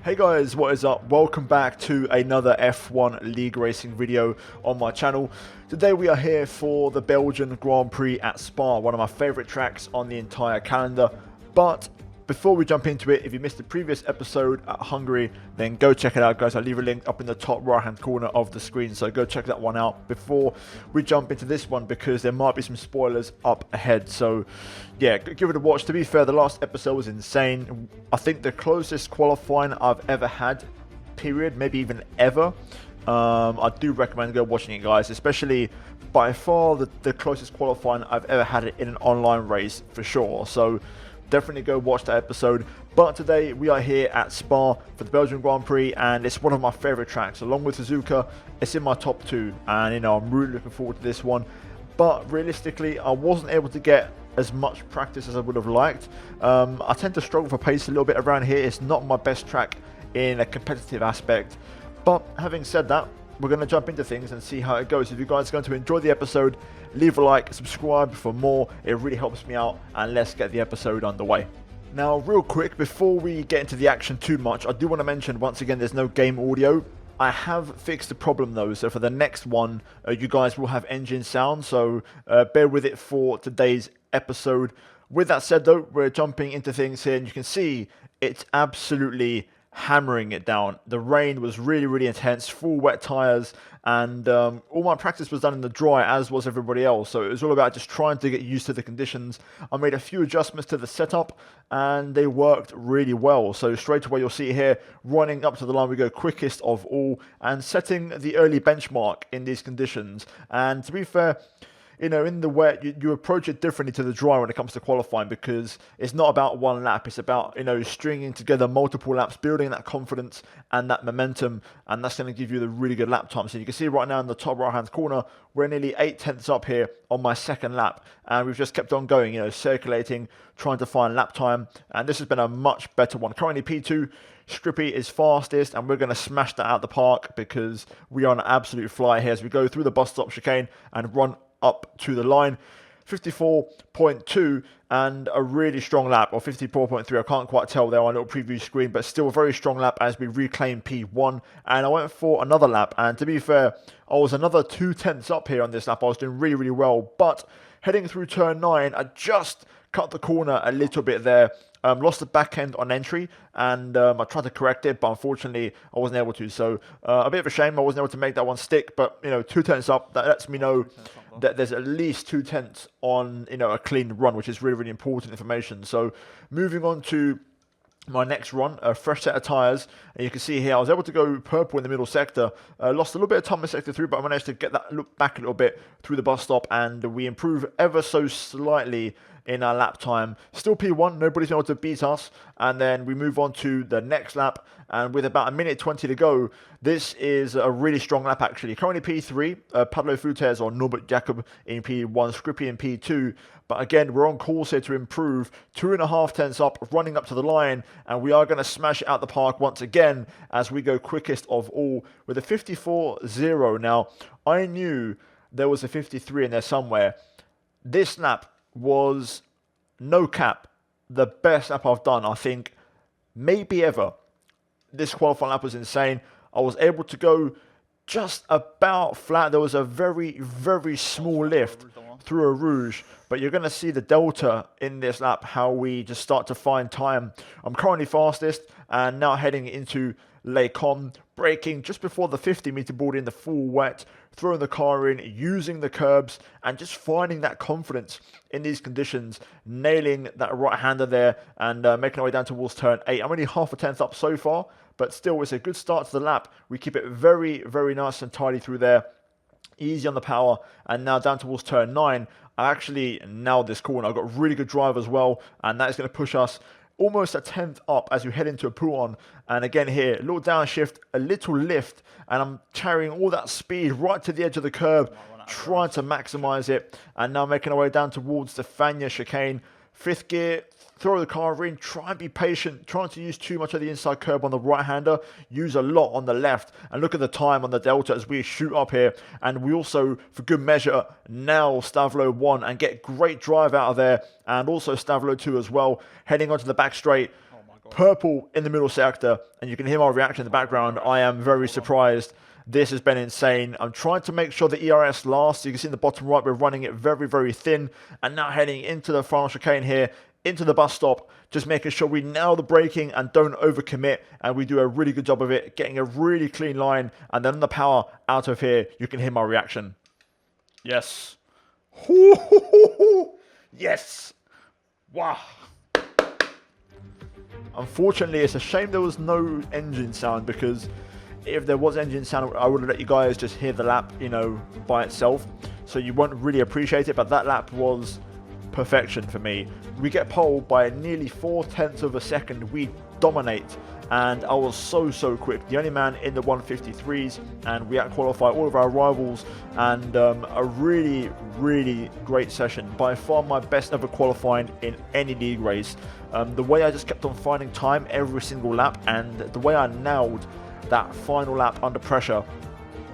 Hey guys, what is up? Welcome back to another F1 League Racing video on my channel. Today we are here for the Belgian Grand Prix at Spa, one of my favourite tracks on the entire calendar. But before we jump into it, if you missed the previous episode at Hungary, then go check it out, guys. I'll leave a link up in the top right hand corner of the screen, so go check that one out before we jump into this one, because there might be some spoilers up ahead. So yeah, give it a watch. To be fair, the last episode was insane. I think the closest qualifying I've ever had, period, maybe even ever. I do recommend go watching it, guys, especially by far the closest qualifying I've ever had in an online race for sure. So definitely go watch that episode. But today we are here at Spa for the Belgian Grand Prix, and it's one of my favourite tracks. Along with Suzuka, it's in my top two, and I'm really looking forward to this one. But realistically, I wasn't able to get as much practice as I would have liked. I tend to struggle for pace a little bit around here. It's not my best track in a competitive aspect. But having said that, we're going to jump into things and see how it goes. If you guys are going to enjoy the episode, leave a like, subscribe for more. It really helps me out, and let's get the episode underway. Now, real quick, before we get into the action too much, I do want to mention once again there's no game audio. I have fixed the problem though, so for the next one, you guys will have engine sound, so bear with it for today's episode. With that said though, we're jumping into things here, and you can see it's absolutely hammering it down. The rain was really intense, full wet tires, and all my practice was done in the dry, as was everybody else. So it was all about just trying to get used to the conditions. I made a few adjustments to the setup, and they worked really well. So straight away you'll see here, running up to the line, we go quickest of all, and setting the early benchmark in these conditions. And to be fair, in the wet, you approach it differently to the dry when it comes to qualifying, because it's not about one lap. It's about, stringing together multiple laps, building that confidence and that momentum, and that's going to give you the really good lap time. So you can see right now in the top right-hand corner, we're nearly 8/10 up here on my second lap, and we've just kept on going, circulating, trying to find lap time, and this has been a much better one. Currently P2, Strippy is fastest, and we're going to smash that out the park because we are on an absolute fly here as we go through the bus stop chicane and run up to the line. 54.2 and a really strong lap, or 54.3, I can't quite tell there on a little preview screen, but still a very strong lap as we reclaim P1. And I went for another lap, and to be fair, I was another 2/10 up here on this lap. I was doing really well, but heading through turn 9, I just cut the corner a little bit there. Lost the back end on entry, and I tried to correct it, but unfortunately I wasn't able to. So a bit of a shame I wasn't able to make that one stick, but 2/10 up, that lets me know that there's at least 2/10 on a clean run, which is really important information. So moving on to my next run, a fresh set of tyres, and you can see here I was able to go purple in the middle sector. Lost a little bit of time in sector 3, but I managed to get that look back a little bit through the bus stop, and we improve ever so slightly in our lap time. Still P1, nobody's been able to beat us, and then we move on to the next lap, and with about 1:20 to go, this is a really strong lap actually. Currently P3, Pablo Fuentes or Norbert Jacob in P1, Scrippy in P2, but again, we're on course here to improve. 2.5 up, running up to the line, and we are going to smash it out the park once again as we go quickest of all with a 54.0. Now, I knew there was a 53 in there somewhere. This lap was, no cap, the best lap I've done, I think, maybe ever. This qualifying lap was insane. I was able to go just about flat. There was a very small lift through a rouge, but you're going to see the delta in this lap, how we just start to find time. I'm currently fastest, and now heading into Les Combes, braking just before the 50-meter board in the full wet, throwing the car in, using the curbs, and just finding that confidence in these conditions, nailing that right-hander there, and making our way down towards turn 8. I'm only half a tenth up so far, but still it's a good start to the lap. We keep it very nice and tidy through there, easy on the power, and now down towards turn 9. I actually nailed this corner. I've got really good drive as well, and that is going to push us almost a tenth up as we head into a pull-on. And again here, a little downshift, a little lift, and I'm carrying all that speed right to the edge of the curb, trying to maximize it, and now making our way down towards the Fania chicane. 5th gear, throw the car in, try and be patient, trying to use too much of the inside curb on the right-hander, use a lot on the left, and look at the time on the Delta as we shoot up here, and we also, for good measure, nail Stavlo 1 and get great drive out of there, and also Stavlo 2 as well, heading onto the back straight. purple in the middle sector, and you can hear my reaction in the background. I am very surprised. This has been insane. I'm trying to make sure the ERS lasts. You can see in the bottom right, we're running it very, very thin. And now heading into the final chicane here, into the bus stop, just making sure we nail the braking and don't overcommit. And we do a really good job of it, getting a really clean line. And then the power out of here, you can hear my reaction. Yes. Yes. Wow. Unfortunately, it's a shame there was no engine sound, because if there was engine sound, I would have let you guys just hear the lap, you know, by itself. So you won't really appreciate it, but that lap was perfection for me. We get pole by nearly 0.4 of a second. We dominate, and I was so quick. The only man in the 153s, and we out-qualify all of our rivals, and a really great session. By far my best ever qualifying in any league race. The way I just kept on finding time every single lap, and the way I nailed that final lap under pressure,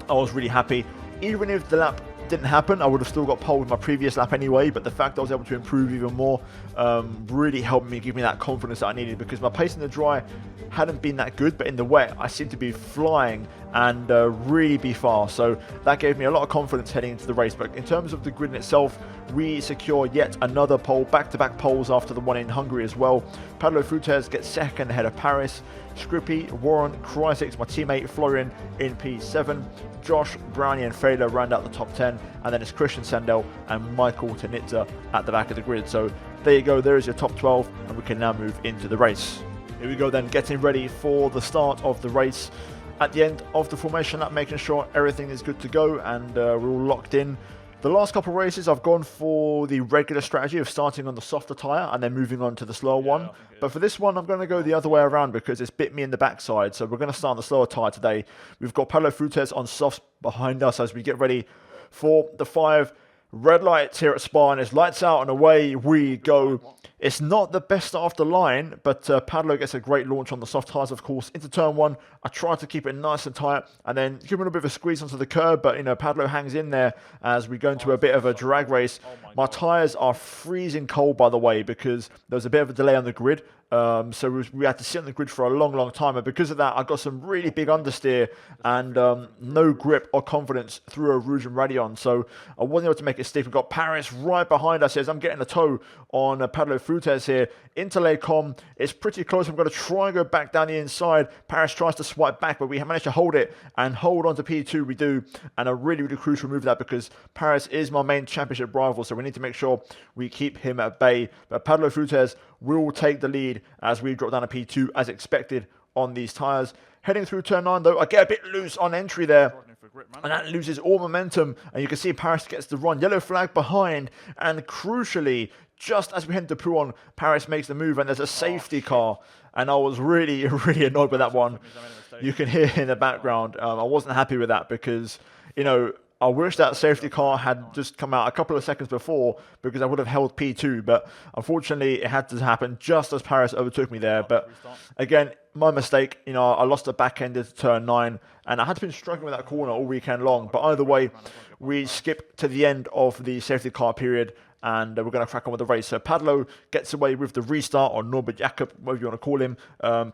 I was really happy. Even if the lap didn't happen, I would have still got pole with my previous lap anyway, but the fact I was able to improve even more really helped me, give me that confidence that I needed, because my pace in the dry hadn't been that good, but in the wet I seemed to be flying and really be fast, so that gave me a lot of confidence heading into the race. But in terms of the grid in itself, we secure yet another pole, back-to-back poles after the one in Hungary as well. Pablo Fuentes gets second ahead of Paris. Scrippy, Warren, Cryzix, my teammate Florian in P7. Josh, Brownie and Fela round out the top 10, and then it's Christian Sandel and Michael Tanitza at the back of the grid. So there you go, there is your top 12, and we can now move into the race. Here we go then, getting ready for the start of the race. At the end of the formation lap, making sure everything is good to go, and we're all locked in. The last couple of races, I've gone for the regular strategy of starting on the softer tyre and then moving on to the slower one. But for this one, I'm going to go the other way around, because it's bit me in the backside. So we're going to start on the slower tyre today. We've got Pablo Fuentes on softs behind us as we get ready for the 5 red lights here at Spa, and it's lights out and away we go. It's not the best start off the line, but Pablo gets a great launch on the soft tyres, of course, into turn 1. I try to keep it nice and tight and then give him a bit of a squeeze onto the curb, but, you know, Pablo hangs in there as we go into a bit of a drag race. My tyres are freezing cold, by the way, because there was a bit of a delay on the grid. So we had to sit on the grid for a long time, and because of that I got some really big understeer and no grip or confidence through a Rouge and Radeon, so I wasn't able to make it stick. We've got Paris right behind us as I'm getting a toe on Pablo Fuentes here into Les Combes. It's pretty close. I'm going to try and go back down the inside. Paris tries to swipe back, but we managed to hold it and hold on to P2. We do, and a really crucial move that, because Paris is my main championship rival, so we need to make sure we keep him at bay. But Pablo Fuentes will take the lead as we drop down to P2 as expected on these tyres. Heading through turn 9 though, I get a bit loose on entry there, and that loses all momentum, and you can see Paris gets the run. Yellow flag behind, and crucially, just as we head to Pouon, Paris makes the move, and there's a safety car, and I was really annoyed with that one. You can hear in the background. I wasn't happy with that, because, you know, I wish that safety car had just come out a couple of seconds before, because I would have held P2, but unfortunately it had to happen just as Paris overtook me there. But again, my mistake. You know, I lost the back end into turn 9, and I had been struggling with that corner all weekend long. But either way, we skip to the end of the safety car period, and we're going to crack on with the race. So Pablo gets away with the restart, or Norbert Jakob, whatever you want to call him.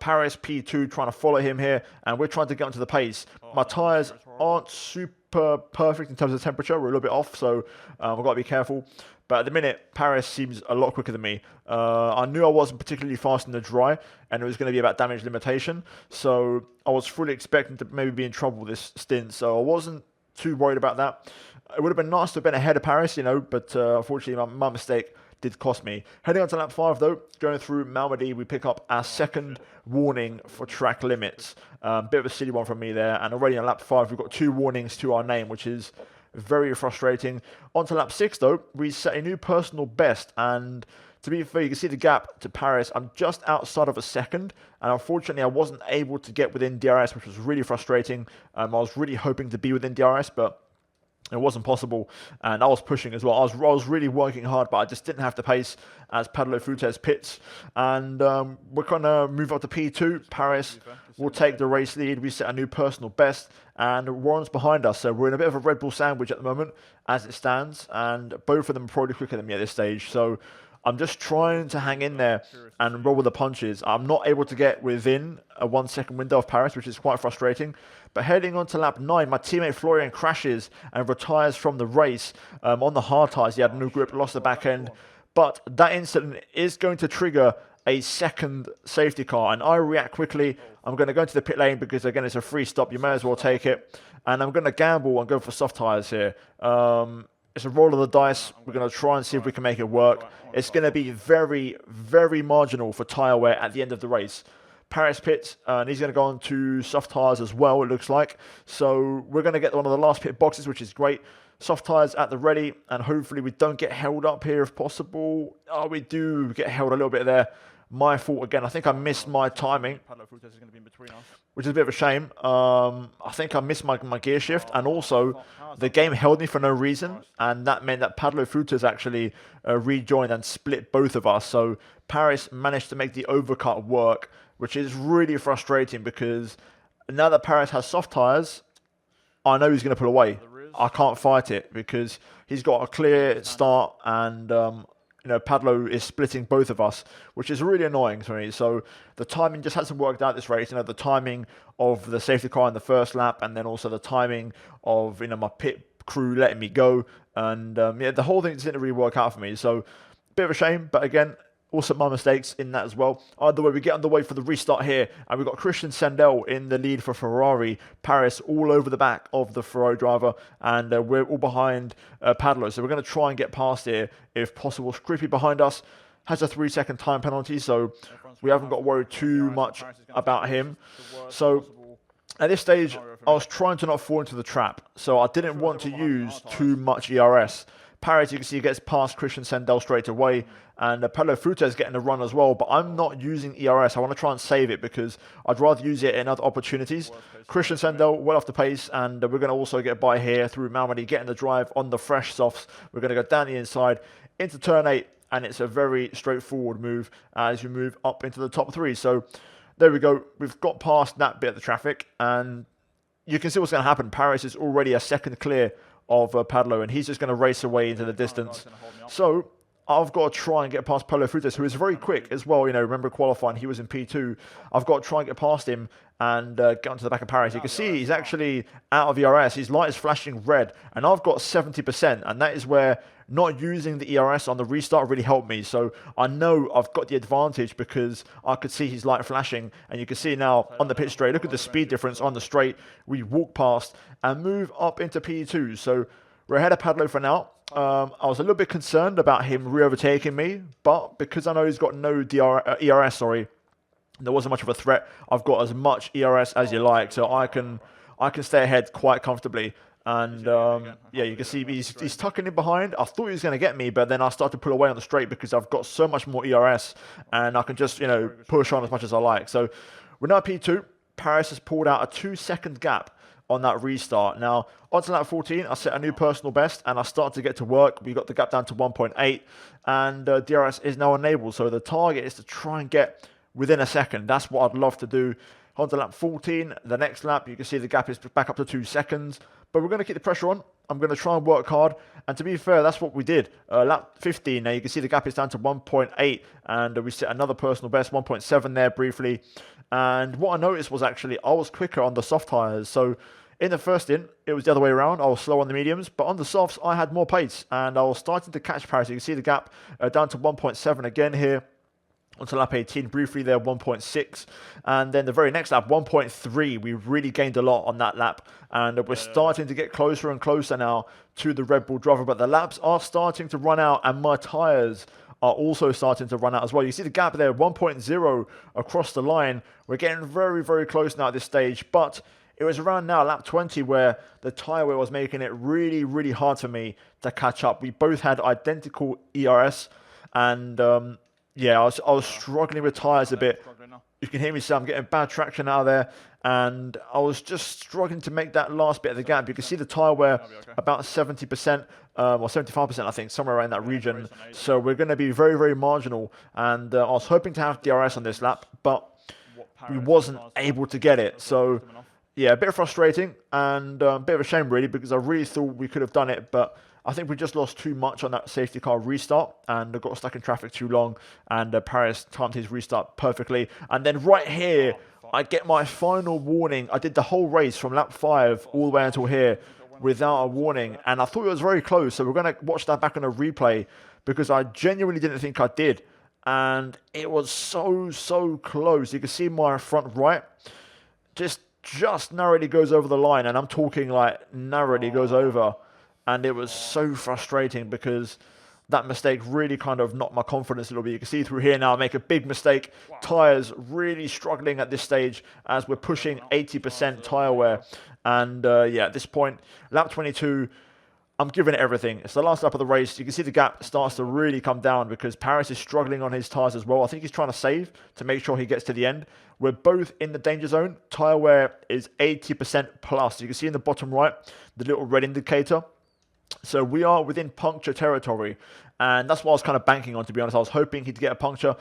Paris, P2, trying to follow him here, and we're trying to get onto the pace. My tyres aren't super perfect in terms of temperature. We're a little bit off, so I've got to be careful. But at the minute, Paris seems a lot quicker than me. I knew I wasn't particularly fast in the dry, and it was going to be about damage limitation. So I was fully expecting to maybe be in trouble this stint, so I wasn't too worried about that. It would have been nice to have been ahead of Paris, you know, but unfortunately my mistake did cost me. Heading on to lap 5 though, going through Malmedy, we pick up our second warning for track limits. Bit of a silly one from me there, and already on lap 5 we've got 2 warnings to our name, which is very frustrating. On to lap 6 though, we set a new personal best, and to be fair, you can see the gap to Paris. I'm just outside of a second, and unfortunately I wasn't able to get within DRS, which was really frustrating. I was really hoping to be within DRS, but it wasn't possible, and I was pushing as well. I was really working hard, but I just didn't have the pace as Pablo Fuentes pits. And we're going to move up to P2. Paris will take the race lead. We set a new personal best, and Warren's behind us. So we're in a bit of a Red Bull sandwich at the moment as it stands, and both of them are probably quicker than me at this stage. So I'm just trying to hang in there and roll with the punches. I'm not able to get within a 1 second window of Paris, which is quite frustrating. But heading on to lap 9, my teammate Florian crashes and retires from the race on the hard tyres. He had no grip, lost the back end. But that incident is going to trigger a second safety car, and I react quickly. I'm going to go into the pit lane because, again, it's a free stop. You may as well take it. And I'm going to gamble and go for soft tyres here. It's a roll of the dice. We're going to try and see if we can make it work. It's going to be very, very marginal for tyre wear at the end of the race. Paris pits, and he's going to go on to soft tyres as well, it looks like. So we're going to get one of the last pit boxes, which is great. Soft tyres at the ready, and hopefully we don't get held up here if possible. Oh, we do get held a little bit there. My fault again. I think I missed my timing, which is a bit of a shame. I think I missed my gear shift, and also the game held me for no reason, and that meant that Padlo Futas actually rejoined and split both of us. So Paris managed to make the overcut work, which is really frustrating because now that Paris has soft tyres, I know he's going to pull away. I can't fight it because he's got a clear start, and Padlo is splitting both of us, which is really annoying to me. So the timing just hasn't worked out this race. The timing of the safety car in the first lap, and then also the timing of my pit crew letting me go, and the whole thing didn't really work out for me. So a bit of a shame, but again, also my mistakes in that as well. Either way, we get underway for the restart here, and we've got Christian Sandell in the lead for Ferrari. Paris all over the back of the Ferrari driver, and we're all behind Padlo. So we're going to try and get past here if possible. Scrippy behind us has a 3-second time penalty, so we haven't got to worry too much about him. So at this stage, I was trying to not fall into the trap, so I didn't want to use too much ERS. Paris, you can see, gets past Christian Sandell straight away, and Padlo Futas is getting a run as well, but I'm not using ERS. I want to try and save it because I'd rather use it in other opportunities. Christian Sandell well off the pace, and we're going to also get by here through Malmedy, getting the drive on the fresh softs. We're going to go down the inside into turn 8, and it's a very straightforward move as we move up into the top 3. So there we go. We've got past that bit of the traffic, and you can see what's going to happen. Paris is already a second clear of Padlo, and he's just going to race away into the distance. So I've got to try and get past Padlo Futas, who is very quick as well. Remember qualifying, he was in P2. I've got to try and get past him and get onto the back of Paris. You can see he's actually out of ERS. His light is flashing red, and I've got 70%, and that is where not using the ERS on the restart really helped me. So I know I've got the advantage because I could see his light flashing, and you can see now on the pit straight, look at the speed difference on the straight. We walk past and move up into P2. So we're ahead of Padlo for now. I was a little bit concerned about him re-overtaking me, but because I know he's got no ERS, there wasn't much of a threat. I've got as much ERS as you like, so I can stay ahead quite comfortably. And yeah, you can see he's tucking in behind. I thought he was going to get me, but then I started to pull away on the straight because I've got so much more ERS, and I can just push on as much as I like. So we're now at P2. Paris has pulled out a 2-second gap on that restart. Now, onto lap 14, I set a new personal best, and I started to get to work. We got the gap down to 1.8, and DRS is now enabled. So the target is to try and get within a second. That's what I'd love to do. Onto lap 14, the next lap, you can see the gap is back up to 2 seconds. But we're going to keep the pressure on. I'm going to try and work hard. And to be fair, that's what we did. Lap 15, now you can see the gap is down to 1.8. And we set another personal best, 1.7 there briefly. And what I noticed was actually I was quicker on the soft tyres. So in the first stint, it was the other way around. I was slow on the mediums. But on the softs, I had more pace. And I was starting to catch Paris. You can see the gap down to 1.7 again here. Onto lap 18, briefly there, 1.6. And then the very next lap, 1.3. We really gained a lot on that lap. And we're starting to get closer and closer now to the Red Bull driver. But the laps are starting to run out, and my tyres are also starting to run out as well. You see the gap there, 1.0 across the line. We're getting very, very close now at this stage. But it was around now, lap 20, where the tyre wear was making it really, really hard for me to catch up. We both had identical ERS, and yeah, I was struggling with tyres a bit. You can hear me say I'm getting bad traction out of there, and I was just struggling to make that last bit of the gap. You can see the tyre wear about 70%, or 75%, I think, somewhere around that region. So we're going to be very, very marginal, and I was hoping to have DRS on this lap, but we wasn't able to get it. So yeah, a bit frustrating, and a bit of a shame really, because I really thought we could have done it, but I think we just lost too much on that safety car restart and got stuck in traffic too long, and Paris timed his restart perfectly. And then right here, I get my final warning. I did the whole race from lap 5 all the way until here without a warning, and I thought it was very close, so we're going to watch that back on a replay, because I genuinely didn't think I did, and it was so close. You can see my front right just narrowly goes over the line, and I'm talking like narrowly goes over, and it was so frustrating because that mistake really kind of knocked my confidence a little bit. You can see through here now I make a big mistake. Tyres really struggling at this stage as we're pushing 80% tyre wear. And yeah, at this point, lap 22, I'm giving it everything. It's the last lap of the race. You can see the gap starts to really come down because Paris is struggling on his tyres as well. I think he's trying to save to make sure he gets to the end. We're both in the danger zone. Tyre wear is 80% plus. You can see in the bottom right, the little red indicator. So we are within puncture territory, and that's what I was kind of banking on, to be honest. I was hoping he'd get a puncture.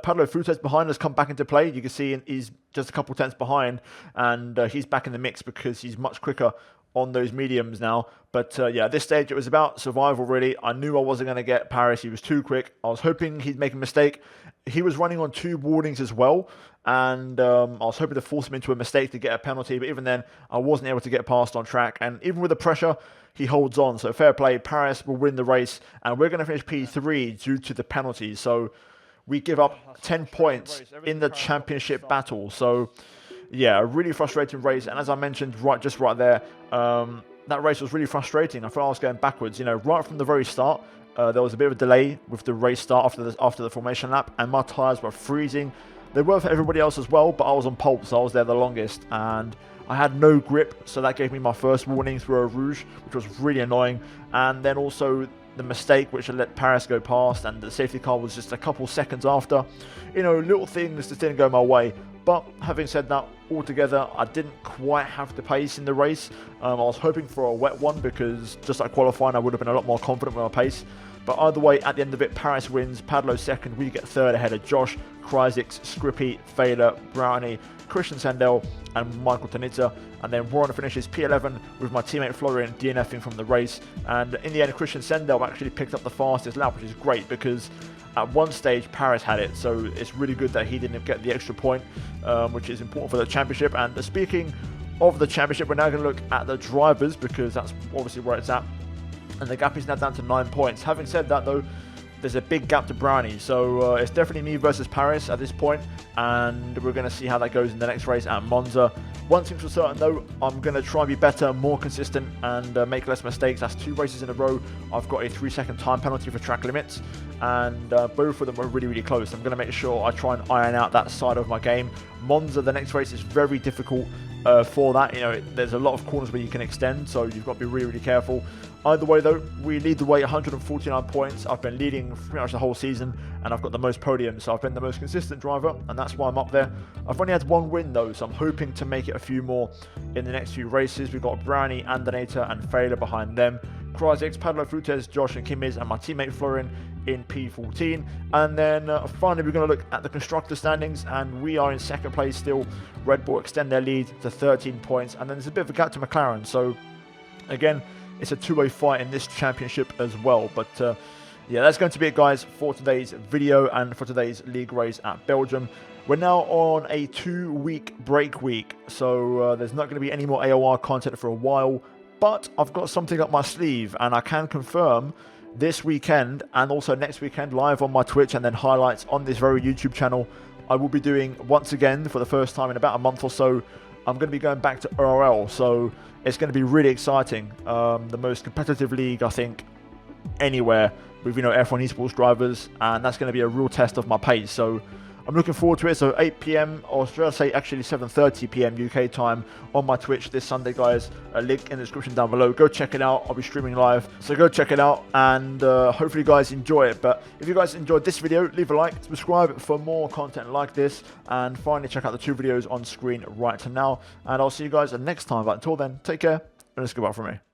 Pablo Fuentes behind us come back into play. You can see he's just a couple tenths behind, and he's back in the mix because he's much quicker on those mediums now. But yeah, at this stage, it was about survival, really. I knew I wasn't going to get Paris. He was too quick. I was hoping he'd make a mistake. He was running on 2 warnings as well, and I was hoping to force him into a mistake to get a penalty, but even then, I wasn't able to get past on track. And even with the pressure, he holds on. So fair play. Paris will win the race, and we're going to finish P3 due to the penalties. So we give up 10 points in the championship battle. So yeah, a really frustrating race. And as I mentioned just right there, that race was really frustrating. I thought I was going backwards. You know, right from the very start, there was a bit of a delay with the race start after the formation lap, and my tyres were freezing. They were for everybody else as well, but I was on pole, so I was there the longest, and I had no grip, so that gave me my first warning through a rouge, which was really annoying. And then also the mistake which let Paris go past, and the safety car was just a couple seconds after. You know, little things just didn't go my way. But having said that, altogether, I didn't quite have the pace in the race. I was hoping for a wet one because just like qualifying, I would have been a lot more confident with my pace. But either way, at the end of it, Paris wins, Padlo second, we get third ahead of Josh, Kryzik, Skrippy, Failer, Brownie, Christian Sandell, and Michael Tanitza. And then Warren finishes P11 with my teammate Florian DNFing from the race. And in the end, Christian Sandell actually picked up the fastest lap, which is great because at one stage Paris had it. So it's really good that he didn't get the extra point, which is important for the championship. And speaking of the championship, we're now going to look at the drivers because that's obviously where it's at. And the gap is now down to 9 points. Having said that, though, there's a big gap to Brownie. So it's definitely me versus Paris at this point, and we're going to see how that goes in the next race at Monza. One thing's for certain, though, I'm going to try and be better, more consistent, and make less mistakes. That's 2 races in a row. I've got a 3-second time penalty for track limits, and both of them are really close. I'm going to make sure I try and iron out that side of my game. Monza, the next race, is very difficult for that. You know, there's a lot of corners where you can extend, so you've got to be really careful. Either way, though, we lead the way, 149 points. I've been leading pretty much the whole season, and I've got the most podiums, so I've been the most consistent driver, and that's why I'm up there. I've only had 1 win, though, so I'm hoping to make it a few more in the next few races. We've got Brownie, Andonator, and Failer behind them. Kryzik, Padlo Flutes, Josh, and Kimiz, and my teammate Florian in P14. And then finally, we're going to look at the constructor standings, and we are in second place still. Red Bull extend their lead to 13 points, and then there's a bit of a gap to McLaren. So, again, it's a 2-way fight in this championship as well. But yeah, that's going to be it, guys, for today's video and for today's league race at Belgium. We're now on a 2-week break week, so there's not going to be any more AOR content for a while. But I've got something up my sleeve, and I can confirm this weekend and also next weekend live on my Twitch and then highlights on this very YouTube channel, I will be doing once again for the first time in about a month or so. I'm going to be going back to AOR, so it's going to be really exciting. The most competitive league, I think, anywhere with, you know, F1 Esports drivers, and that's going to be a real test of my pace. So I'm looking forward to it. So 8 PM, or should I say actually 7:30 PM UK time on my Twitch this Sunday, guys. A link in the description down below. Go check it out. I'll be streaming live, so go check it out, and hopefully you guys enjoy it. But if you guys enjoyed this video, leave a like, subscribe for more content like this, and finally check out the 2 videos on screen right now. And I'll see you guys next time. But until then, take care, and it's goodbye from me.